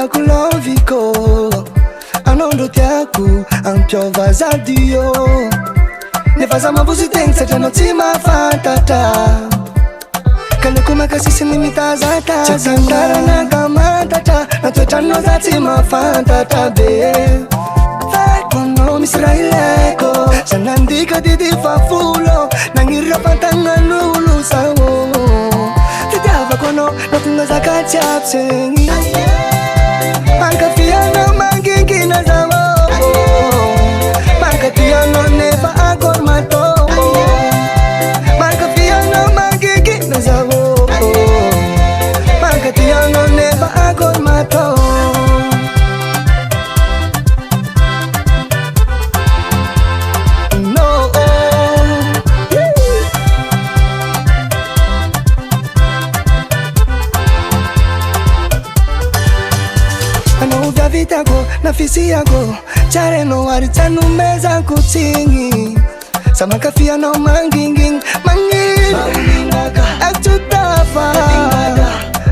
Loviko anao ndo tiako ampiova zadio nefa za mavositeny satria anao tsy mahafantatra kaleko makasisiny mitazataza tsy tantarana ka mantatra natoetranao za tsy mahafantatra be faiko anao misy raha ilaiko za nandika didi fafulo nagnirira fantagnan'olo sao fitiavako anao natonga zakatsy aby segny Mankafiano mangingina zao Mankatiano nefa akor mato Mankafiano mangingina zao Mankatiano nefa akor mato No Vitako na fisi yako chare no waritanu meza kutingi sama kafia no manginging akututafa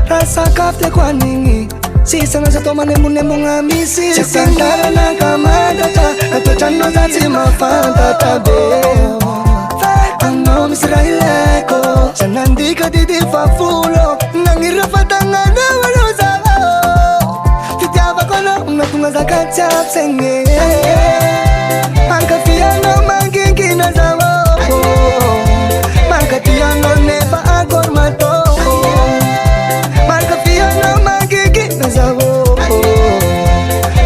rasa kafte kwa ningi sisa na sato manemu ngamisi sisangara na kamadata atochano zati mafanta tabe ano misraileko sanandika didi fafulo nangira fatangana waluza Natunga zakati apsenge Mankafiano mangingina zao Mankatiano nefa akor mato Mankafiano mangingina zao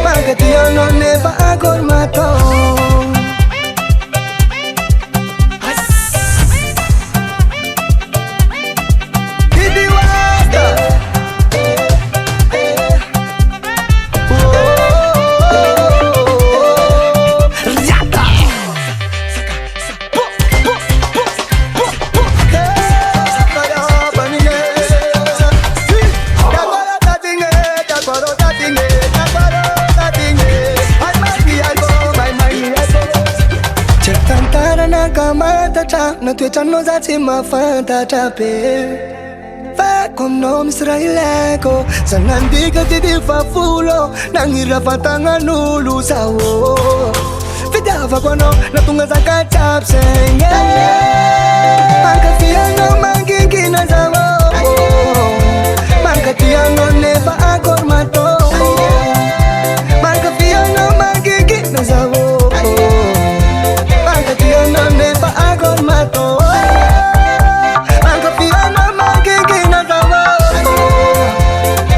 Mankatiano nefa akor mato Natuetano zati mafantatra be Faiko aminao misy raha ilaiko za nandika didi fafulo nagnira fantagnan'olo sao fitiavako anao natonga zakatsy aby segny Mankafiano mangingina zao Mankatiano nefa akor mato Mankafiano mangingina zao Mankatiano nefa akor mato Mankafiano mangingina zao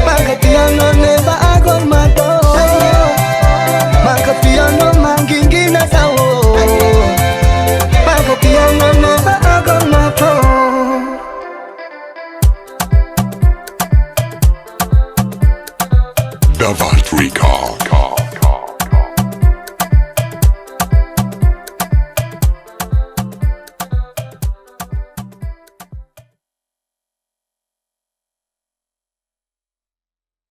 Mankatiano nefa akor mato Mankafiano mangingina zao Mankatiano nefa akor mato Davalt Recall.